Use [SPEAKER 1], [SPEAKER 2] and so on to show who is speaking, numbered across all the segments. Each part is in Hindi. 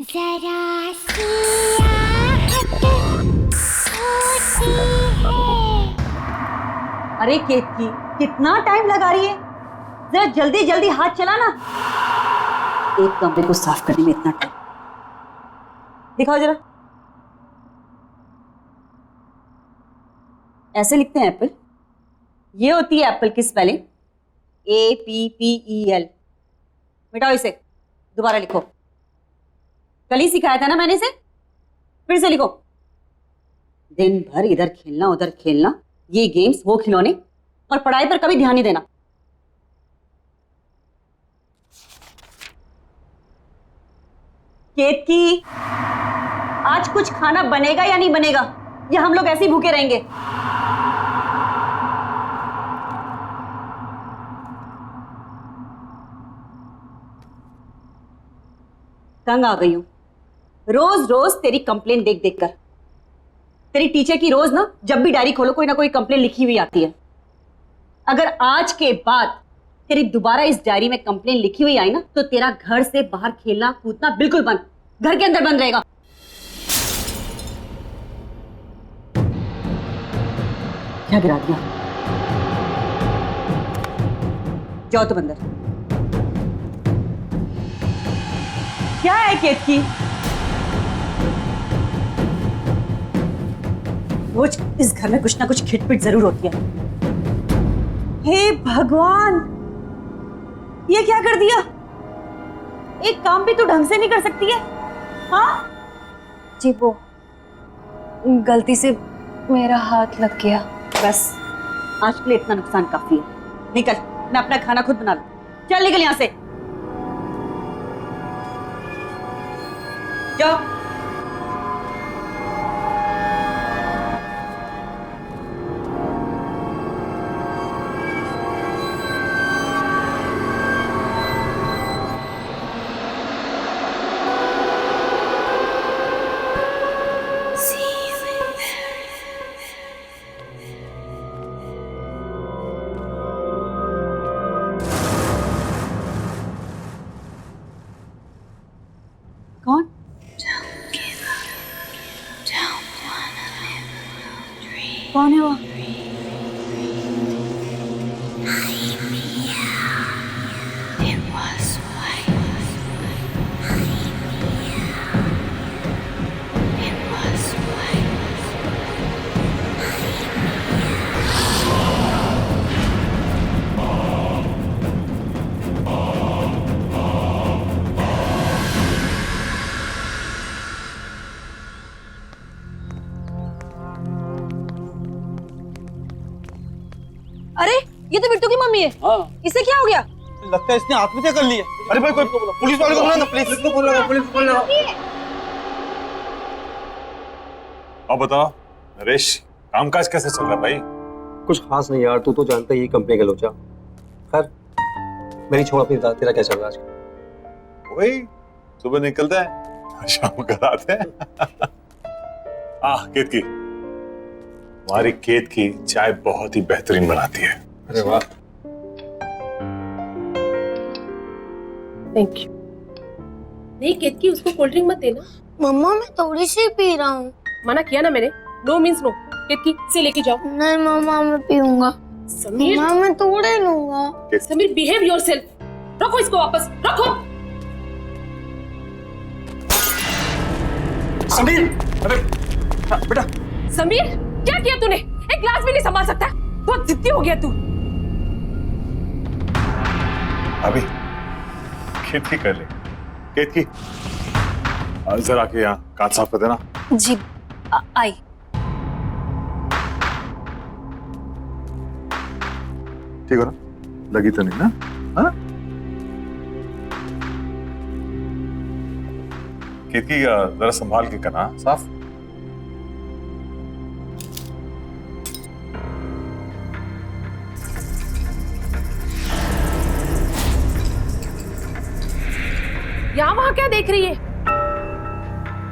[SPEAKER 1] जरा सी आहट होती है।
[SPEAKER 2] अरे केतकी, कितना टाइम लगा रही है? जरा जल्दी जल्दी हाथ चला ना। एक कमरे को साफ करने में इतना टाइम। दिखाओ जरा। ऐसे लिखते हैं एप्पल। ये होती है एप्पल की स्पेलिंग, APPEL। मिटाओ इसे, दोबारा लिखो। कल ही सिखाया था ना मैंने इसे, फिर से लिखो। दिन भर इधर खेलना उधर खेलना, ये गेम्स वो खिलौने, और पढ़ाई पर कभी ध्यान नहीं देना। केतकी, आज कुछ खाना बनेगा या नहीं बनेगा, या हम लोग ऐसे ही भूखे रहेंगे? तंग आ गई हूं रोज रोज तेरी कंप्लेन देख देख कर। तेरी टीचर की रोज ना जब भी डायरी खोलो कोई ना कोई कंप्लेन लिखी हुई आती है। अगर आज के बाद तेरी दोबारा इस डायरी में कंप्लेन लिखी हुई आई ना, तो तेरा घर से बाहर खेलना कूदना बिल्कुल बंद, घर के अंदर बंद रहेगा। क्या गिरा दिया? जाओ तुम अंदर। क्या है केतकी? रोज इस घर में कुछ ना कुछ खिटपिट जरूर होती है। हे भगवान, ये क्या कर दिया? एक काम भी तो ढंग से नहीं कर सकती है। हाँ
[SPEAKER 3] जी, वो गलती से मेरा हाथ लग गया।
[SPEAKER 2] बस, आज के लिए इतना नुकसान काफी है। निकल, मैं अपना खाना खुद बना लूं। चल निकल यहां से, जाओ। कौन? कौन है वो?
[SPEAKER 3] अरे, ये तो बिट्टू की मम्मी है।
[SPEAKER 4] हाँ।
[SPEAKER 3] इसे क्या हो गया?
[SPEAKER 4] लगता है इसने आत्महत्या कर ली है। अरे भाई, कोई पुलिस वाले को बुला ना, पुलिस को बुला, पुलिस को बुला।
[SPEAKER 5] अब बताओ नरेश, कामकाज कैसे चल रहा है भाई?
[SPEAKER 6] कुछ खास नहीं यार, तू तो जानता ही कंपनी का लोचा। खैर, मेरी छोड़, अपनी बता, तेरा क्या चल रहा है आजकल?
[SPEAKER 5] वही सुबह निकलते हैं, शाम को आते हैं। केतकी, हमारी केत की चाय बहुत ही बेहतरीन बनाती है।
[SPEAKER 6] अरे वाह।
[SPEAKER 3] Thank you.
[SPEAKER 7] नहीं केतकी, उसको कोल्ड ड्रिंक मत देना।
[SPEAKER 1] मम्मा मैं थोड़ी सी पी रहा हूँ।
[SPEAKER 7] मना किया ना मैंने, नो मीन्स नो। केतकी से लेके जाओ।
[SPEAKER 1] नहीं मम्मा मैं पीऊंगा।
[SPEAKER 7] समीर,
[SPEAKER 1] मम्मा मैं थोड़े लूंगा।
[SPEAKER 7] Sameer behave yourself. रखो इसको वापस, रखो।
[SPEAKER 4] समीर, अरे बेटा।
[SPEAKER 7] समीर, क्या किया तूने? एक ग्लास भी नहीं संभाल सकता? बहुत जिद्दी हो गया तू।
[SPEAKER 5] अभी केतकी कर ले। केतकी, जरा के यहाँ कांच साफ कर देना।
[SPEAKER 3] जी, आई।
[SPEAKER 5] ठीक हो ना? लगी तो नहीं ना? हाँ? केतकी, जरा संभाल के करना साफ।
[SPEAKER 7] यहाँ वहां क्या देख रही है?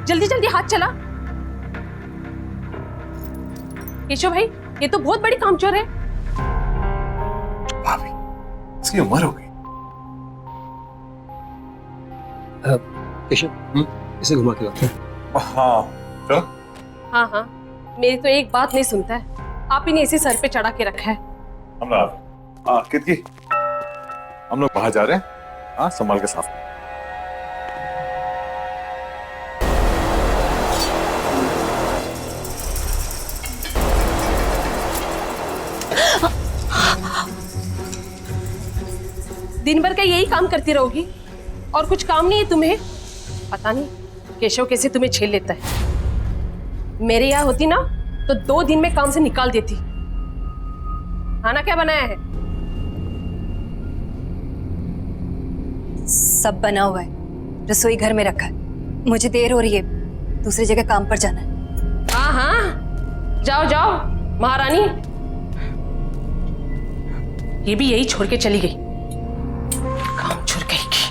[SPEAKER 7] जल्दी जल्दी हाथ चला। केशव भाई, ये तो बहुत बड़ी कामचोर है।
[SPEAKER 5] भाभी, इसकी उम्र हो गई।
[SPEAKER 6] केशव, इसे घुमा के लाते हैं।
[SPEAKER 5] हाँ चलो।
[SPEAKER 7] हाँ हाँ, मेरी तो एक बात नहीं सुनता है। आप ही ने इसी सर पे चढ़ा के रखा है।
[SPEAKER 5] हम लोग कितकी हम लोग बाहर जा रहे हैं। हाँ संभाल के साफ।
[SPEAKER 7] दिन भर का यही काम करती रहोगी और कुछ काम नहीं है तुम्हें? पता नहीं केशव कैसे तुम्हें झेल लेता है। मेरे यहाँ होती ना तो 2 दिन में काम से निकाल देती। खाना क्या बनाया है?
[SPEAKER 3] सब बना हुआ है, रसोई घर में रखा है। मुझे देर हो रही है, दूसरी जगह काम पर जाना है।
[SPEAKER 7] हाँ हाँ, जाओ जाओ महारानी। ये भी यही छोड़ के चली गई। काम छोड़ गई की।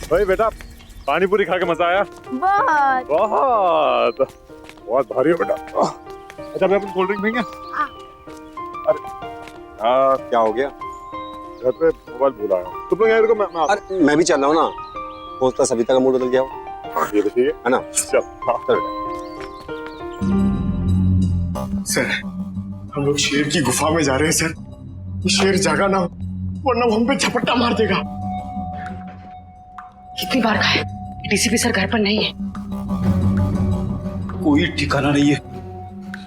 [SPEAKER 5] भाई बेटा पानी पूरी खा के मजा आया?
[SPEAKER 1] बहुत।
[SPEAKER 5] बहुत भारी है बेटा। अच्छा मैं अपनी कोल्ड ड्रिंक देंगे? अरे
[SPEAKER 6] क्या हो गया?
[SPEAKER 5] घर पे मोबाइल भूल आया। तुम लोग यहाँ रुको, मैं
[SPEAKER 6] अरे मैं भी चल रहा हूँ ना। होता सविता का मूड बदल गया हो।
[SPEAKER 5] हाँ ये तो ठीक
[SPEAKER 6] है ना?
[SPEAKER 5] चल हाँ
[SPEAKER 6] चल
[SPEAKER 8] सर हम लोग शेर की गुफा में जा रहे हैं सर। ये शेर जागा ना हो वरना वो हम पे झपट्टा मार देगा।
[SPEAKER 9] कितनी बार कहा है डीसीपी सर घर पर नहीं है।
[SPEAKER 8] कोई ठिकाना नहीं है,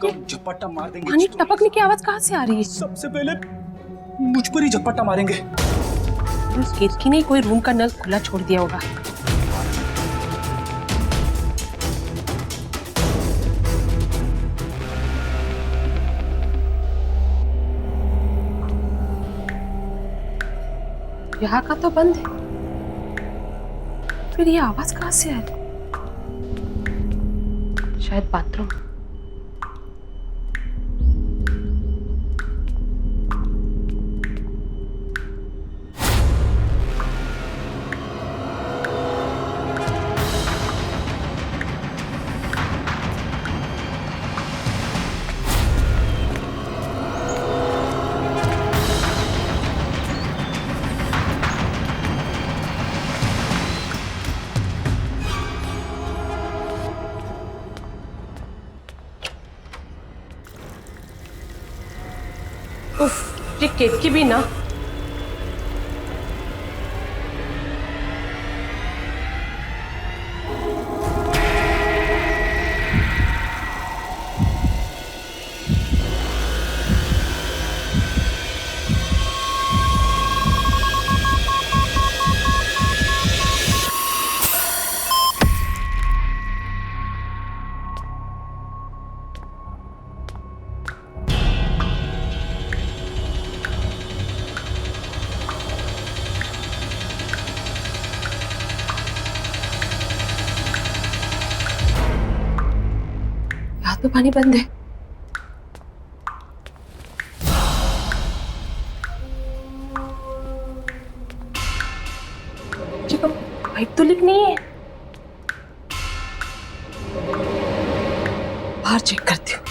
[SPEAKER 8] कब झपट्टा मार देंगे।
[SPEAKER 7] पानी टपकने की आवाज कहाँ से आ रही है?
[SPEAKER 8] सबसे पहले मुझ पर ही झपट्टा मारेंगे।
[SPEAKER 7] उस केतकी ने कोई रूम का नल खुला छोड़ दिया होगा। यहाँ का तो बंद है, फिर ये आवाज कहाँ से आ रही? शायद बाथरूम। उफ, ये केतकी भी ना। तो पानी बंद है। पाइप तो लीक नहीं है। बाहर चेक करती हूँ।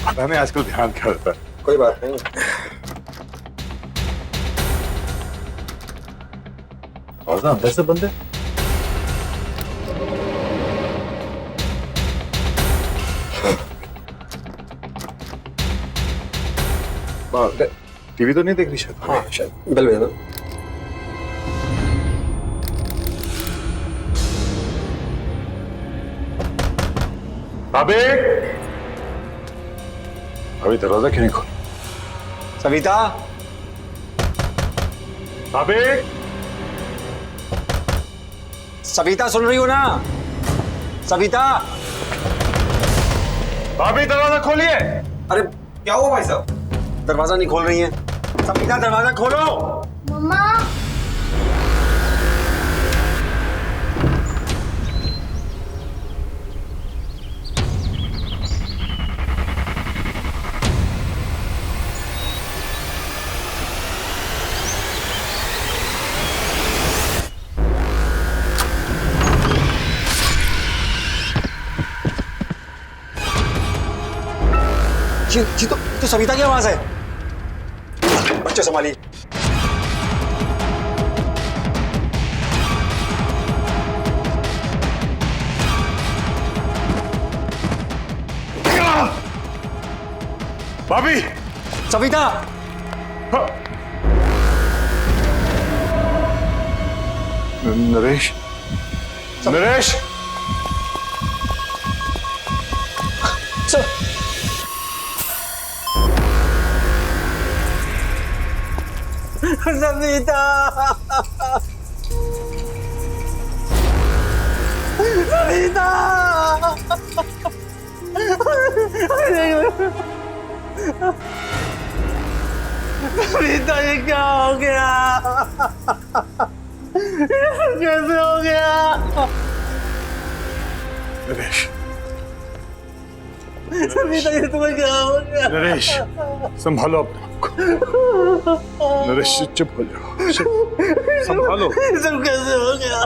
[SPEAKER 5] पता नहीं आजकल ध्यान क्या रहता है।
[SPEAKER 6] कोई बात नहीं।
[SPEAKER 5] और ना अंदर से बंद है। टीवी तो नहीं देख रही शायद।
[SPEAKER 6] हाँ शायद बेल बजा दो।
[SPEAKER 5] भाभी अभी दरवाजा क्यों नहीं खोल?
[SPEAKER 6] सविता,
[SPEAKER 5] भाभी
[SPEAKER 6] सविता सुन रही हो ना? सविता,
[SPEAKER 5] भाभी दरवाजा खोलिए।
[SPEAKER 6] अरे क्या हुआ भाई साहब? दरवाजा नहीं खोल रही है। सविता दरवाजा खोलो।
[SPEAKER 1] मम्मा
[SPEAKER 6] ये तो सविता की आवाज है। बच्चे संभालिए।
[SPEAKER 5] भाभी,
[SPEAKER 6] सविता,
[SPEAKER 5] नरेश, नरेश,
[SPEAKER 6] सविता, सविता, सविता, ये क्या हो गया? कैसे हो गया?
[SPEAKER 5] नरेश,
[SPEAKER 6] सविता, ये तुम्हें क्या हो गया?
[SPEAKER 5] नरेश, संभालो अपने आप को। नरेश, चुप हो जाओ, संभालो।
[SPEAKER 6] ये सब कैसे हो गया?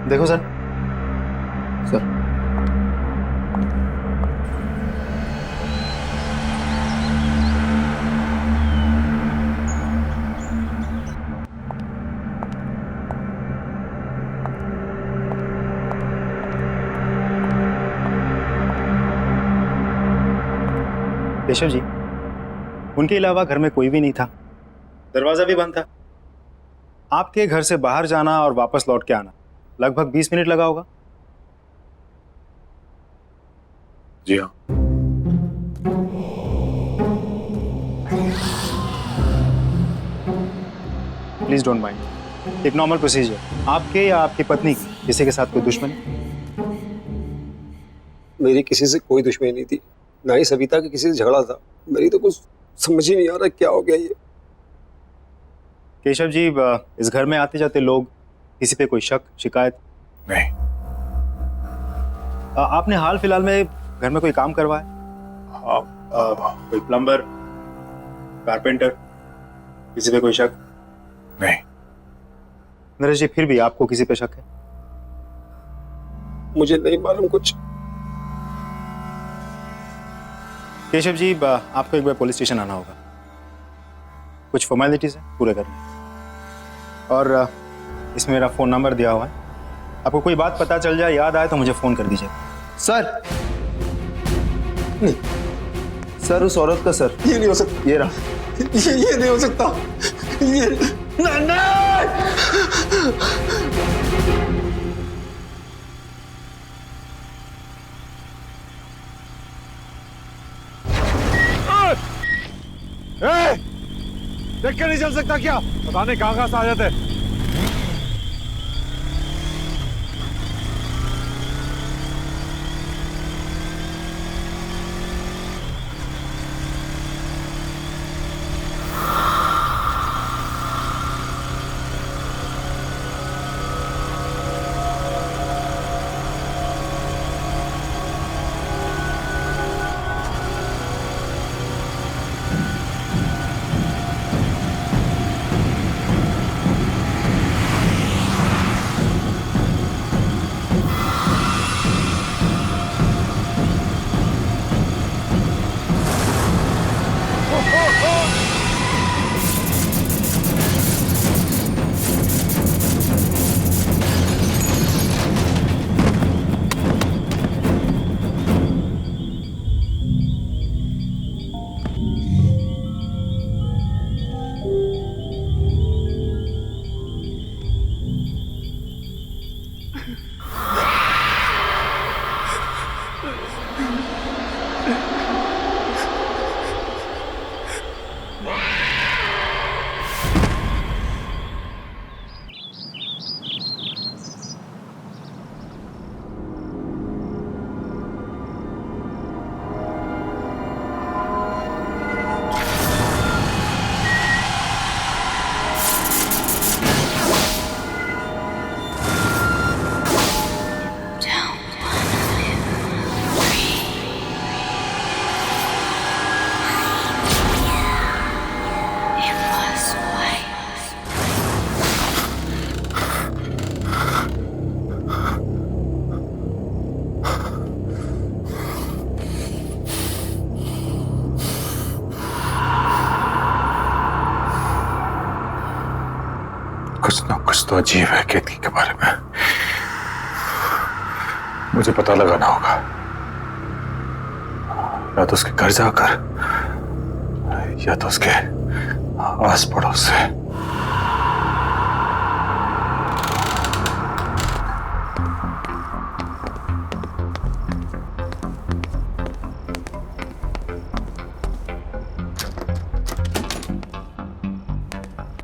[SPEAKER 4] देखो सर, सर केशव जी, उनके अलावा घर में कोई भी नहीं था, दरवाजा भी बंद था। आपके घर से बाहर जाना और वापस लौट के आना लगभग 20 मिनट लगा होगा।
[SPEAKER 5] जी हाँ।
[SPEAKER 4] प्लीज डोंट माइंड, एक नॉर्मल प्रोसीजर। आपके या आपकी पत्नी की किसी के साथ कोई दुश्मनी?
[SPEAKER 6] मेरी किसी से कोई दुश्मनी नहीं थी, ना ही सविता के किसी से झगड़ा था। मेरी तो कुछ समझ ही नहीं आ रहा क्या हो गया ये।
[SPEAKER 4] केशव जी, इस घर में आते जाते लोग, किसी पे कोई शक शिकायत?
[SPEAKER 5] नहीं।
[SPEAKER 4] आपने हाल फिलहाल में घर में कोई काम करवाया? कोई प्लम्बर, कारपेंटर, किसी पे कोई शक?
[SPEAKER 5] नहीं।
[SPEAKER 4] नरेश जी, फिर भी आपको किसी पे शक है?
[SPEAKER 6] मुझे नहीं मालूम कुछ।
[SPEAKER 4] केशव जी, आपको एक बार पुलिस स्टेशन आना होगा, कुछ फॉर्मेलिटीज है पूरे करने, और इसमें मेरा फ़ोन नंबर दिया हुआ है। आपको कोई बात पता चल जाए, याद आए तो मुझे फ़ोन कर दीजिए।
[SPEAKER 8] सर, नहीं सर, उस औरत का सर, ये नहीं हो सकता। ये रहा, ये नहीं हो सकता। ये
[SPEAKER 5] देख के नहीं चल सकता क्या? पता नहीं कहाँ से आ जाते। तो अजीब है केतकी के बारे में। मुझे पता लगाना होगा, या तो उसके घर जाकर या तो उसके आस पड़ोस से।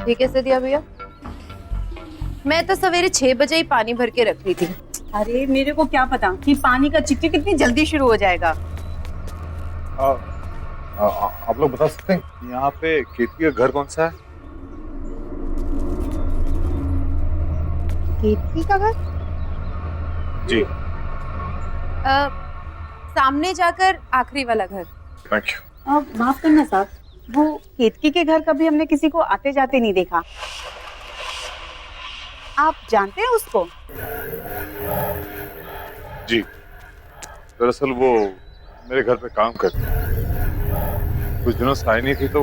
[SPEAKER 10] ये कैसे दिया भैया? मैं तो सवेरे 6 बजे ही पानी भर के रख रही थी।
[SPEAKER 2] अरे मेरे को क्या पता कि पानी का चिकचिक कितनी जल्दी शुरू हो जाएगा।
[SPEAKER 5] आप लोग बता सकते हैं यहाँ पे केतकी का घर कौन सा है?
[SPEAKER 10] केतकी का घर?
[SPEAKER 5] जी।
[SPEAKER 10] सामने जाकर आखिरी वाला घर।
[SPEAKER 5] Thank you.
[SPEAKER 2] माफ करना साहब, वो केतकी के घर कभी हमने किसी को आते जाते नहीं देखा। आप जानते हैं उसको?
[SPEAKER 5] जी, दरअसल वो मेरे घर पे काम करती है। कुछ दिनों से आई नहीं थी तो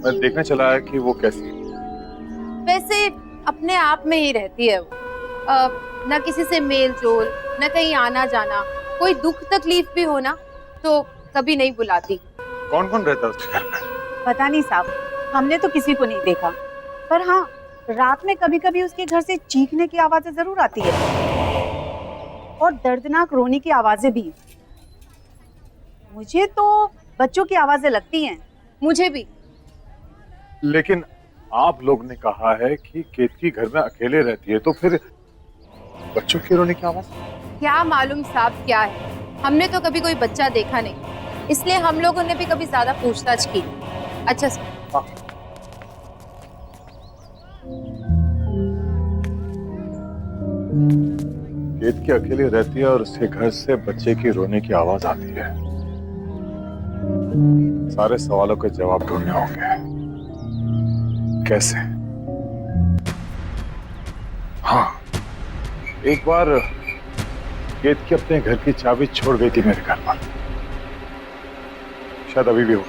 [SPEAKER 5] मैं देखने चला है कि वो कैसी है।
[SPEAKER 10] वैसे अपने आप में ही रहती है वो। ना किसी से मेल जोल, ना कहीं आना जाना। कोई दुख तकलीफ भी हो ना तो कभी नहीं बुलाती।
[SPEAKER 5] कौन कौन रहता है उसके घर पे?
[SPEAKER 2] पता नहीं साहब, हमने तो किसी को नहीं देखा, पर हाँ रात में कभी कभी उसके घर से चीखने की आवाजें जरूर आती है और दर्दनाक रोने की आवाजें भी। मुझे तो बच्चों की आवाजें लगती हैं।
[SPEAKER 10] मुझे भी।
[SPEAKER 5] लेकिन आप लोग ने कहा है कि केतकी घर में अकेले रहती है, तो फिर बच्चों की रोने की आवाज?
[SPEAKER 10] क्या मालूम साहब क्या है, हमने तो कभी कोई बच्चा देखा नहीं, इसलिए हम लोगों ने भी कभी ज्यादा पूछताछ की। अच्छा सर।
[SPEAKER 5] केतकी अकेली रहती है और उसके घर से बच्चे की रोने की आवाज आती है। सारे सवालों के जवाब ढूंढने होंगे। कैसे? हाँ, एक बार केतकी अपने घर की चाबी छोड़ गई थी मेरे घर पर। शायद अभी भी हो।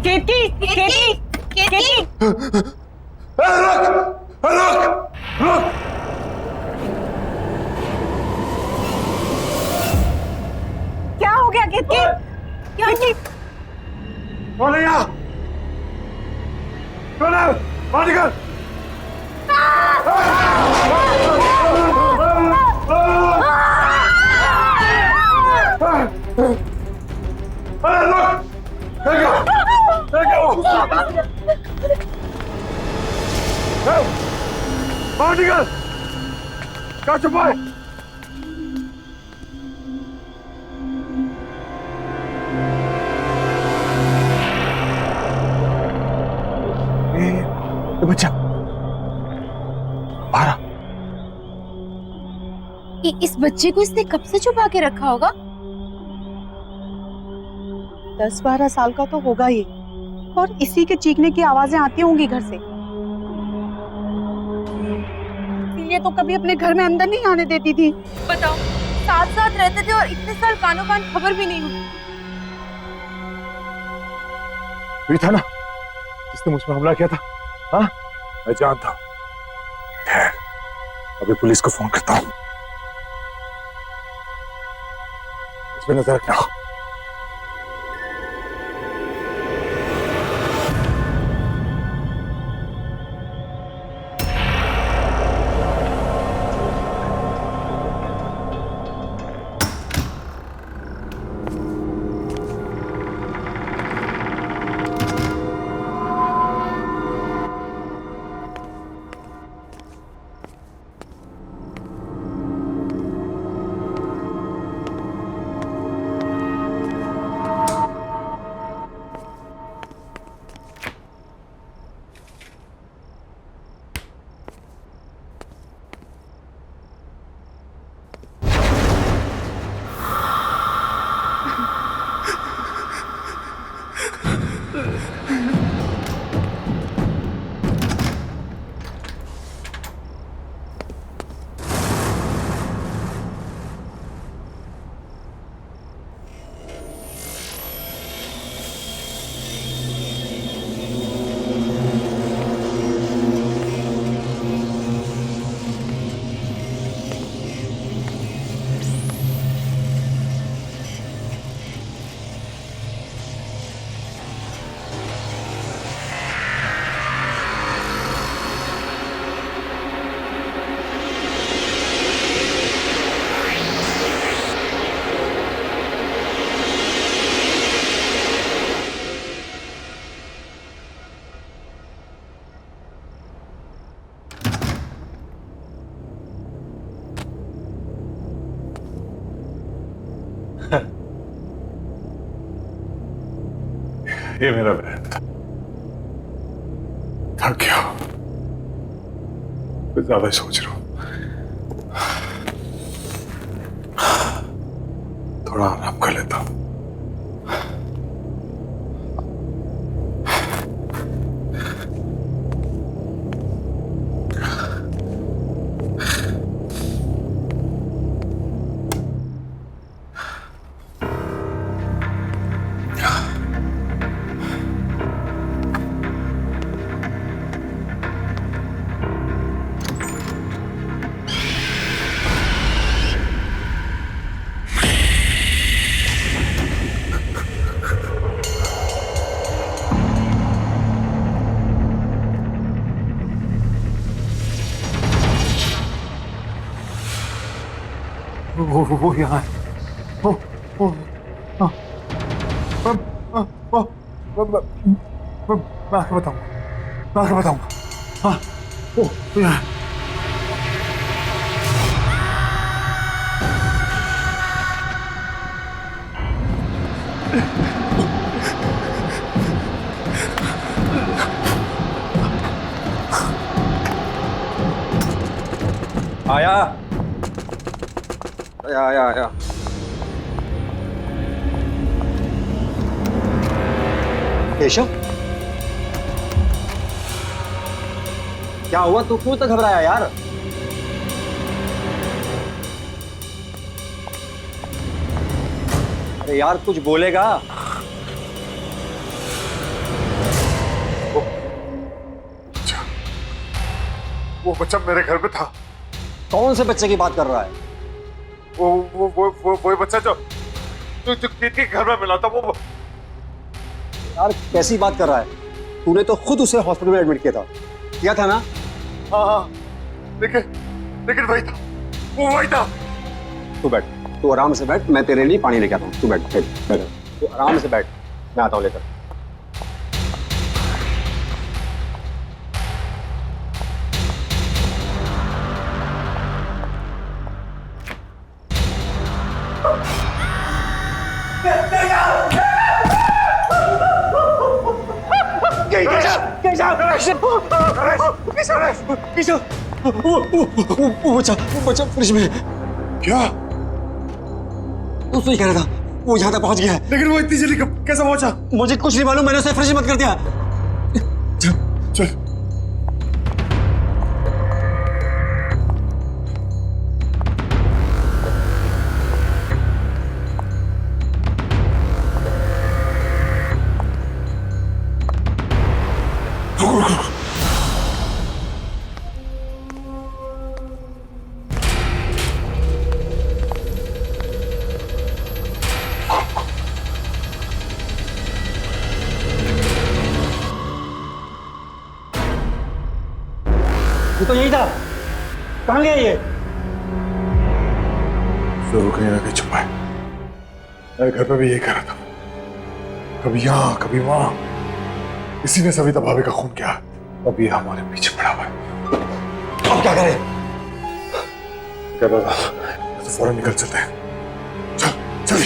[SPEAKER 2] केतकी, केतकी, केतकी।
[SPEAKER 5] रुक, रुक, रुक।
[SPEAKER 2] क्या हो गया केतकी? क्या केतकी?
[SPEAKER 5] कौन है यहाँ? कौन है? बाहर निकल। अरे रुक! बाहर निकल! क्या छुपा है? ये बच्चा बाहर आ।
[SPEAKER 10] इस बच्चे को इसने कब से छुपा के रखा होगा?
[SPEAKER 11] 10-12 साल का तो होगा ही, और इसी के चीखने की आवाजें आती होंगी घर से। इसीलिए तो कभी अपने घर में अंदर नहीं आने देती थी।
[SPEAKER 10] बताओ, साथ साथ रहते थे और इतने साल कानों कान खबर भी नहीं हुई।
[SPEAKER 5] ये था ना जिसने मुझ पर हमला किया था? हाँ, मैं जानता हूँ। खैर, अभी पुलिस को फोन करता हूँ। इस पे नजर रखना। ये मेरा बहन था। थक गया, कुछ ज्यादा ही सोच रहा हूं। थोड़ा आराम कर लेता हूं। वो यहाँ है। मैं आके बताऊंगा। हाँ, वो यहाँ है।
[SPEAKER 6] आया। केशव, क्या हुआ? तू क्यों तो घबराया यार? अरे यार कुछ बोलेगा।
[SPEAKER 5] वो बच्चा मेरे घर पे था।
[SPEAKER 6] कौन से बच्चे की बात कर रहा है?
[SPEAKER 5] वो बच्चा जो कीर्ति के घर में मिला था वो।
[SPEAKER 6] यार कैसी बात कर रहा है? तूने तो खुद उसे हॉस्पिटल में एडमिट किया था ना?
[SPEAKER 5] हाँ लेकिन वही था, वो वही था।
[SPEAKER 6] तू बैठ, तू आराम से बैठ, मैं तेरे लिए पानी लेके आता हूँ। तू बैठ, तू आराम से बैठ, मैं आता हूँ लेकर। वो बच्चा फ्रिज में।
[SPEAKER 5] क्या?
[SPEAKER 6] तू सही कह रहा था, वो यहाँ तक पहुंच गया है।
[SPEAKER 5] लेकिन वो इतनी जल्दी कैसे पहुंचा?
[SPEAKER 6] मुझे कुछ नहीं मालूम, मैंने उसे फ्रिज में बंद कर दिया।
[SPEAKER 5] चल
[SPEAKER 6] ये तो यही था। कहाँ गया ये?
[SPEAKER 5] जरूर कहीं ना कहीं छुपा है। मेरे घर पे भी यही कर रहा था, कभी यहाँ कभी वहां। इसी ने सविता भाभी का खून किया, अब ये हमारे पीछे पड़ा हुआ है।
[SPEAKER 6] अब क्या करें?
[SPEAKER 5] क्या पता, तो फौरन निकल चलते हैं। चल।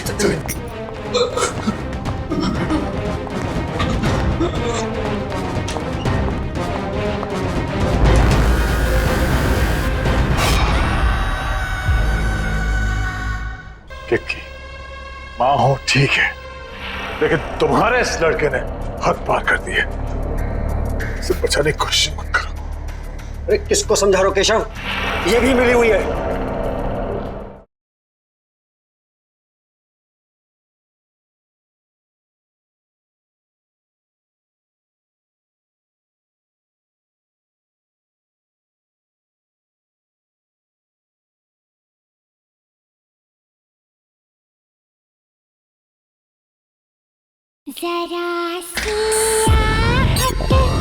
[SPEAKER 5] किक्की, माँ हो ठीक है, लेकिन तुम्हारे इस लड़के ने हद पार कर दी है। इसे बचाने की कोशिश मत करो।
[SPEAKER 6] अरे किसको समझा रहे हो केशव? ये भी मिली हुई है।
[SPEAKER 1] जरा सी आहट होती है।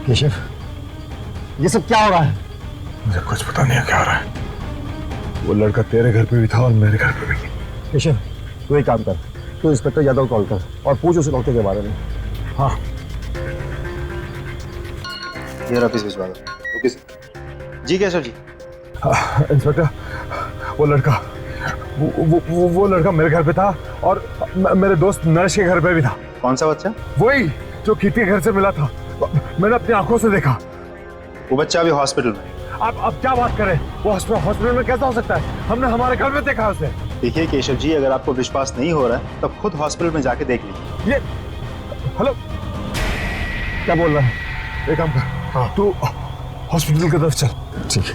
[SPEAKER 6] केशव, ये सब क्या हो रहा है?
[SPEAKER 5] मुझे कुछ पता नहीं है क्या हो रहा है। वो लड़का तेरे घर पे भी था और मेरे घर पे भी।
[SPEAKER 6] केशव, तू एक काम कर, तू इंस्पेक्टर यादव कॉल कर और पूछ उसे डॉक्टर के बारे में। हाँ,
[SPEAKER 4] ये ऑफिस भिजवा दो। ओके जी केशव जी।
[SPEAKER 5] इंस्पेक्टर, वो लड़का मेरे घर पे था और मेरे दोस्त नरेश के घर पे भी था।
[SPEAKER 4] कौन सा बच्चा?
[SPEAKER 5] वही जो कीर्ति के घर से मिला था, मैंने अपनी आंखों से देखा।
[SPEAKER 4] वो बच्चा अभी हॉस्पिटल में।
[SPEAKER 5] आप क्या बात करें? वो हॉस्पिटल में कैसा हो सकता है? हमने हमारे घर में देखा उसे।
[SPEAKER 4] देखिए केशव जी, अगर आपको विश्वास नहीं हो रहा है तब खुद हॉस्पिटल में जाके देख लीजिए।
[SPEAKER 5] ये हेलो, क्या बोल रहा है? एक काम कर, हाँ तू हॉस्पिटल की तरफ चल। ठीक है।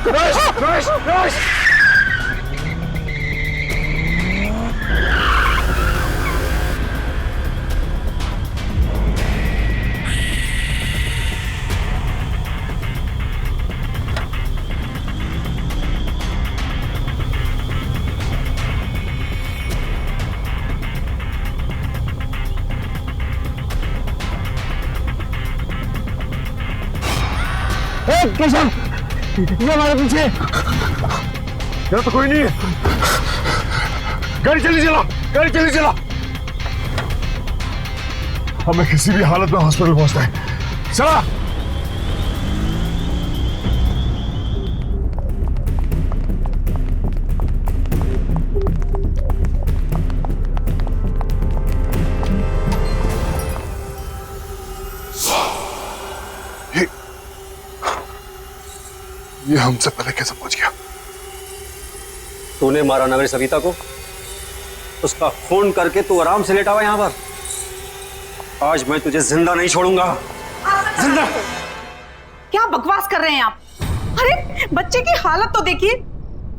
[SPEAKER 5] नरेश!
[SPEAKER 6] केशव, ये हमारे पीछे।
[SPEAKER 5] यहाँ तो कोई नहीं है। गाड़ी चली चला। हमें किसी भी हालत में हॉस्पिटल पहुंचना है। चला। ये हमसे पहले कैसे पहुंच गया?
[SPEAKER 6] तूने मारा ना मेरी सविता को, उसका खून करके तू आराम से लेटा हुआ यहाँ पर। आज मैं तुझे जिंदा नहीं छोड़ूंगा। जिंदा।
[SPEAKER 11] क्या बकवास कर रहे हैं आप? अरे बच्चे की हालत तो देखिए।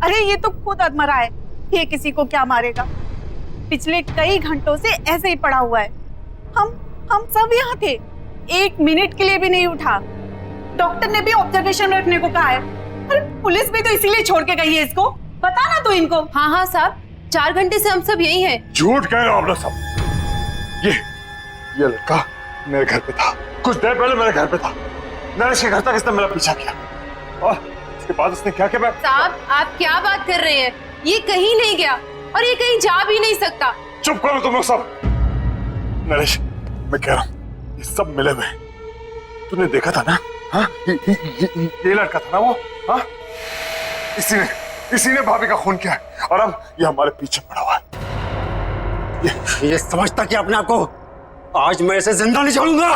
[SPEAKER 11] अरे ये तो खुद अधमरा है, ये किसी को क्या मारेगा। पिछले कई घंटों से ऐसे ही पड़ा हुआ है। हम सब यहाँ थे, 1 मिनट के लिए भी नहीं उठा। डॉक्टर ने भी ऑब्जर्वेशन में रखने को कहा है। अरे पुलिस भी तो इसीलिए छोड़ के गई है इसको। बता ना तू इनको।
[SPEAKER 10] हाँ हाँ साहब, 4 घंटे से हम सब यही हैं।
[SPEAKER 5] झूठ कह रहे हो आप लोग सब। ये लड़का मेरे घर पे था, कुछ देर पहले मेरे घर पे था। नरेश के घर तक इसने मेरा पीछा किया और इसके बाद उसने क्या किया?
[SPEAKER 10] साहब आप क्या बात कर रहे हैं? ये कहीं नहीं गया और ये कहीं जा भी नहीं सकता।
[SPEAKER 5] चुप करो तुम लोग सब। नरेश, मैं कह रहा हूँ ये सब मिले हुए। तूने देखा था ना? हाँ, ये लड़का था ना वो। हाँ, इसी ने भाभी का खून किया है और अब ये हमारे पीछे पड़ा हुआ है।
[SPEAKER 6] ये समझता कि अपने आप को आज मैं इसे जिंदा नहीं छोड़ूंगा।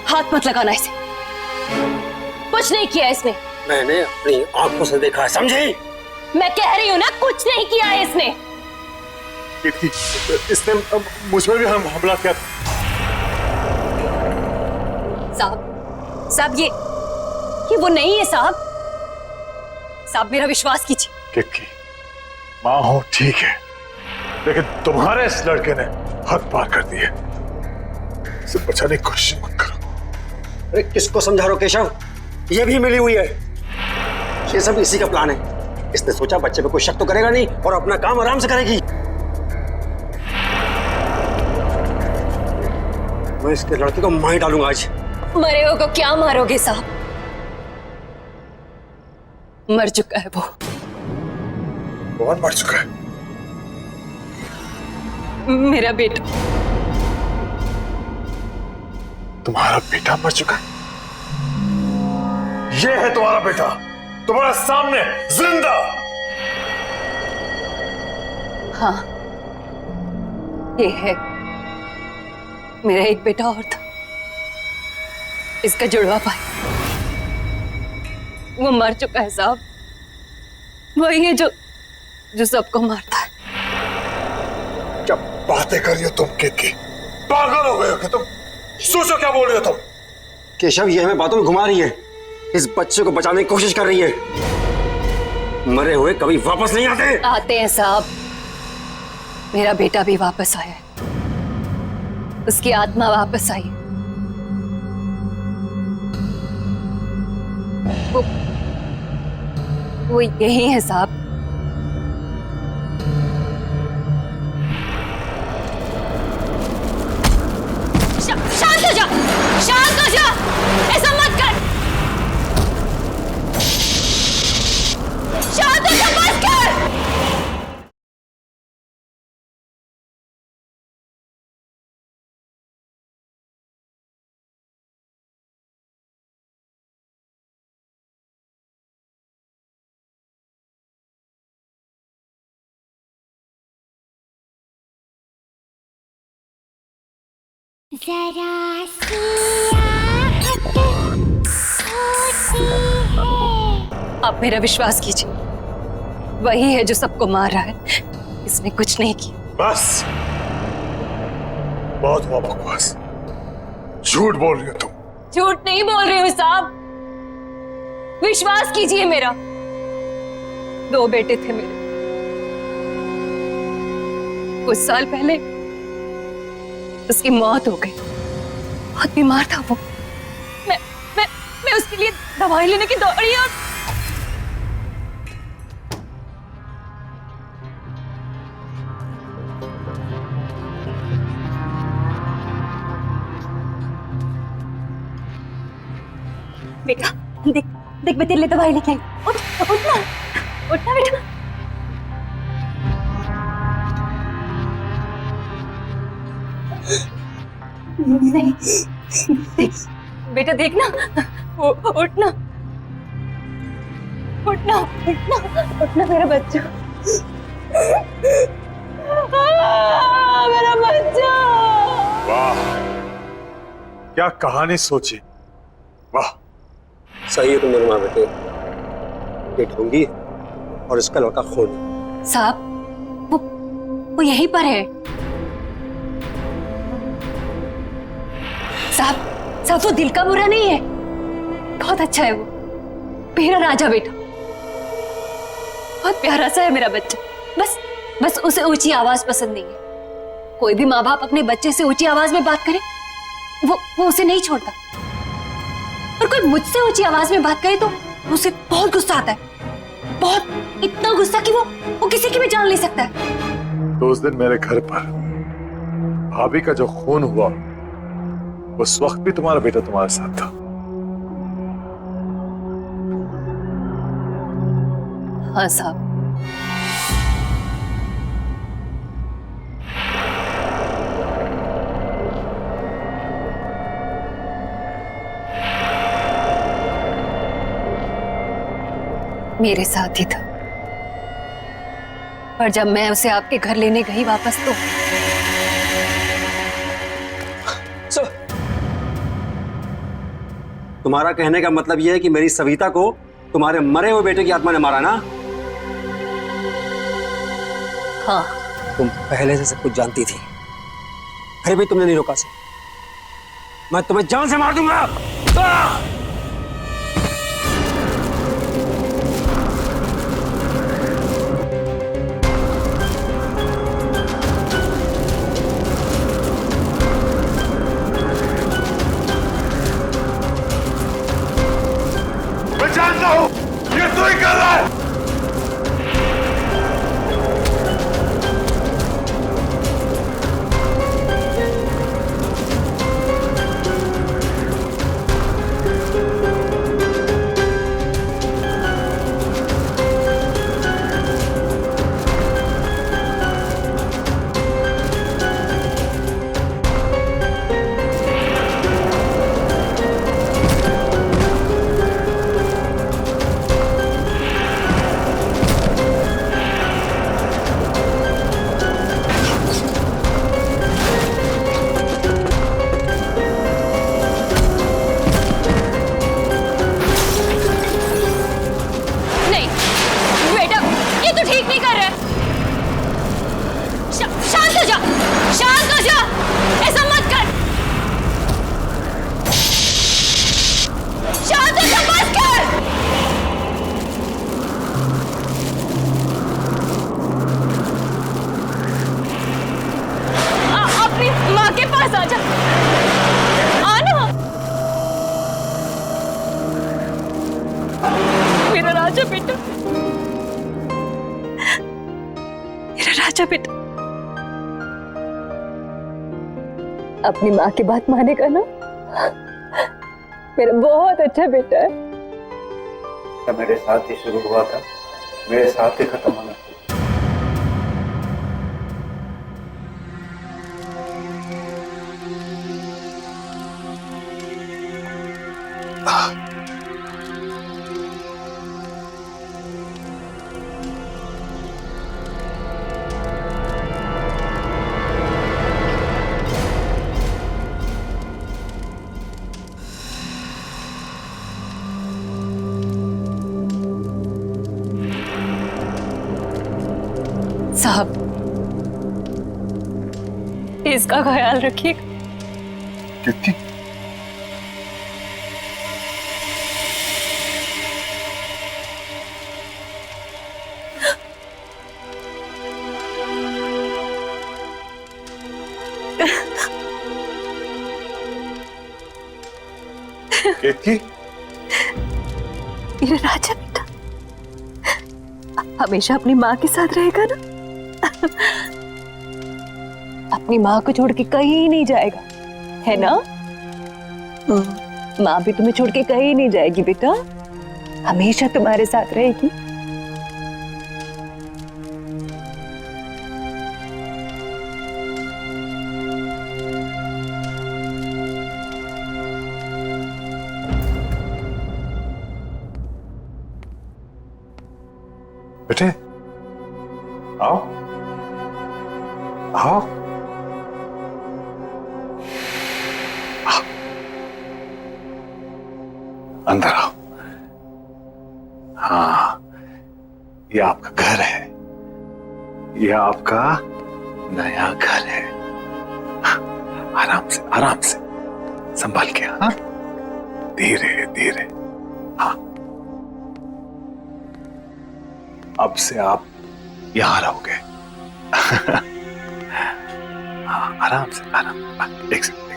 [SPEAKER 3] हाथ मत लगाना इसे, कुछ नहीं किया इसने।
[SPEAKER 6] मैंने अपनी आंखों से देखा है, समझी?
[SPEAKER 3] मैं कह रही हूँ ना, कुछ नहीं किया है इसने।
[SPEAKER 5] इसने मुझ पर भी हमला किया था।
[SPEAKER 3] साहब ये वो नहीं है साहब। साहब मेरा विश्वास कीजिए।
[SPEAKER 5] किक्की, माँ हो ठीक है, लेकिन तुम्हारे इस लड़के ने हद पार कर दी है। इसे बचाने की कोशिश मत करो।
[SPEAKER 6] अरे किसको समझा रहे हो केशव? ये भी मिली हुई है। ये सब इसी का प्लान है। इसने सोचा बच्चे पे कोई शक तो करेगा नहीं और अपना काम आराम से करेगी। मैं इसके लड़के को मार डालूंगा आज।
[SPEAKER 3] मरे हो को क्या मारोगे साहब? मर चुका है वो।
[SPEAKER 5] कौन मर चुका है?
[SPEAKER 3] मेरा बेटा।
[SPEAKER 5] तुम्हारा बेटा मर चुका है? ये है तुम्हारा बेटा, तुम्हारे सामने जिंदा।
[SPEAKER 3] हाँ, ये है। मेरा एक बेटा और था, इसका जुड़वा भाई। वो मर चुका है साहब। वही है जो सबको मारता है।
[SPEAKER 5] क्या बातें कर रही हो तुम किक्की? पागल हो गए हो क्या तुम? सोचो क्या बोल रही हो तुम?
[SPEAKER 6] केशव ये हमें बातों में घुमा रही है, इस बच्चे को बचाने की कोशिश कर रही है। मरे हुए कभी वापस नहीं आते
[SPEAKER 3] हैं साहब। मेरा बेटा भी वापस आया है, उसकी आत्मा वापस आई है। वो यही है साहब। शांत हो जा, शांत हो जा, ऐसा मत कर। शांत हो जा, बस कर।
[SPEAKER 1] जरा सी आहट होती है।
[SPEAKER 3] आप मेरा विश्वास कीजिए, वही है जो सबको मार रहा है। इसने कुछ नहीं किया।
[SPEAKER 5] बस, बहुत हुआ बकवास। झूठ बोल रही हो तुम।
[SPEAKER 3] झूठ नहीं बोल रही हूँ साहब, विश्वास कीजिए मेरा। 2 बेटे थे मेरे। कुछ साल पहले उसकी मौत हो गई। बहुत बीमार था वो। मैं उसके लिए दवाई लेने की दौड़ी और बेटा देख मैं तेरे लिए दवाई लेके आई। उठना बेटा। नहीं बेटा देखना, उठना मेरा बच्चा। मेरा बच्चा।
[SPEAKER 5] वाह, क्या कहानी सोची। वाह,
[SPEAKER 6] सही है तुमने रुमा बेटे, ये ढोंगी और इसका लड़का खून।
[SPEAKER 3] साहब वो यहीं पर है। साहब वो दिल का बुरा नहीं है, बहुत अच्छा है वो, मेरा राजा बेटा, बहुत प्यारा सा है मेरा बच्चा। बस उसे ऊंची आवाज पसंद नहीं है। कोई भी माँ बाप अपने बच्चे से ऊंची आवाज में बात करे वो उसे नहीं छोड़ता, और कोई मुझसे ऊंची आवाज में बात करे तो उसे बहुत गुस्सा आता है, बहुत, इतना गुस्सा कि वो किसी की भी जान ले सकता है।
[SPEAKER 5] तो उस दिन मेरे घर पर भाभी का जो खून हुआ, उस वक्त भी तुम्हारा बेटा तुम्हारे साथ था।
[SPEAKER 3] हाँ साहब। मेरे साथ ही था, पर जब मैं उसे आपके घर लेने गई वापस तो
[SPEAKER 6] तुम्हारा कहने का मतलब यह है कि मेरी सविता को तुम्हारे मरे हुए बेटे की आत्मा ने मारा ना?
[SPEAKER 3] हाँ।
[SPEAKER 6] तुम पहले से सब कुछ जानती थी, फिर भी तुमने नहीं रोका से। मैं तुम्हें जान से मार दूंगा।
[SPEAKER 5] मैं जानता हूं ये तू ही कर रहा है।
[SPEAKER 3] बेटा, अपनी माँ की बात मानेगा ना? मेरा बहुत अच्छा बेटा है।
[SPEAKER 4] तो मेरे साथ ही शुरू हुआ था, मेरे साथ ही खत्म होना।
[SPEAKER 3] साहब, इसका ख्याल रखिएगा।
[SPEAKER 5] कितनी केतकी?
[SPEAKER 3] मेरा राजा बेटा हमेशा अपनी माँ के साथ रहेगा ना? अपनी माँ को छोड़ के कहीं नहीं जाएगा, है ना? माँ भी तुम्हें छोड़ के कहीं नहीं जाएगी बेटा, हमेशा तुम्हारे साथ रहेगी।
[SPEAKER 5] बेटे आओ आओ अंदर आओ। हाँ, ये आपका घर है, ये आपका नया घर है। आराम से संभाल के। हाँ, धीरे धीरे। हाँ, अब से आप यहां रहोगे। हाँ, आराम से। एक सेकंड।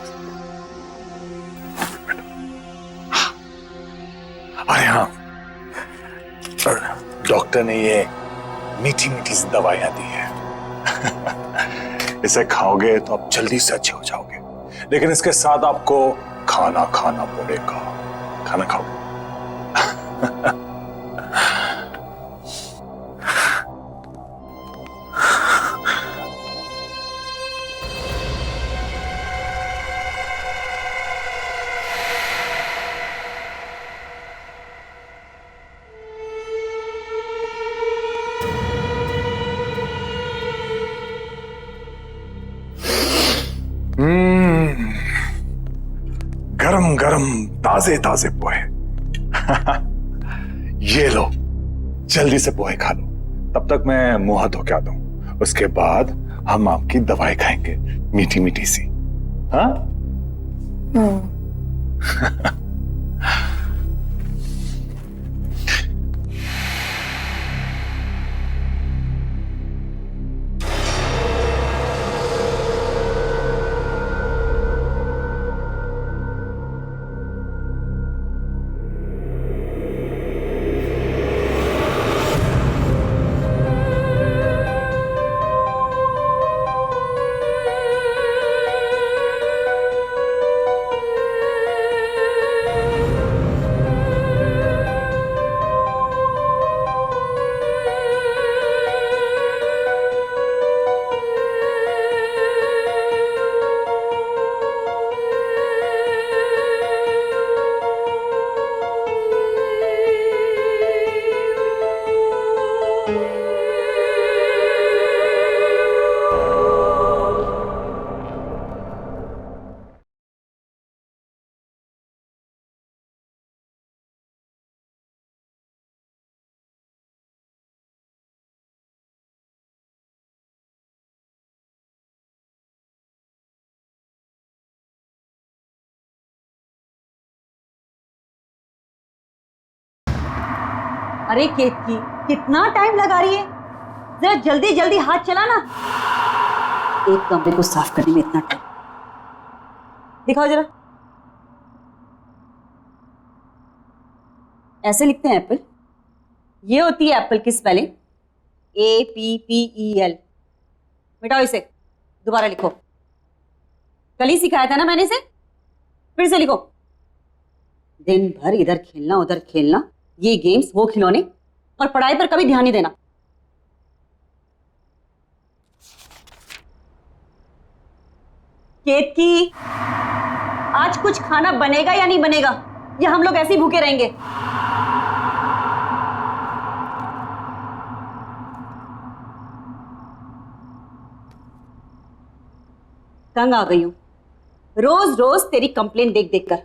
[SPEAKER 5] अरे हाँ, डॉक्टर ने ये मीठी मीठी सी दवाइयां दी है। इसे खाओगे तो आप जल्दी से अच्छे हो जाओगे, लेकिन इसके साथ आपको खाना खाना पड़ेगा। खाना खाओगे? गरम गरम ताजे ताजे पोहे। ये लो, जल्दी से पोहे खा लो, तब तक मैं मुंह हाथ धो के आता हूं। उसके बाद हम आपकी दवाई खाएंगे, मीठी मीठी सी। हाँ?
[SPEAKER 2] अरे केतकी, कितना टाइम लगा रही है? जरा जल्दी जल्दी हाथ चला ना। एक कमरे को साफ करने में इतना टाइम। दिखाओ जरा। ऐसे लिखते हैं एप्पल। ये होती है एप्पल की स्पेलिंग, APPEL। मिटाओ इसे, दोबारा लिखो। कल ही सिखाया था ना मैंने इसे, फिर से लिखो। दिन भर इधर खेलना उधर खेलना, ये गेम्स वो खिलौने, और पढ़ाई पर कभी ध्यान नहीं देना। केतकी, आज कुछ खाना बनेगा या नहीं बनेगा, या हम लोग ऐसे ही भूखे रहेंगे? तंग आ गई हूं रोज रोज तेरी कंप्लेन देख देख कर।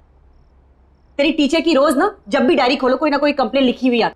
[SPEAKER 2] तेरी टीचर की रोज ना, जब भी डायरी खोलो कोई ना कोई कंप्लेन लिखी हुई आती।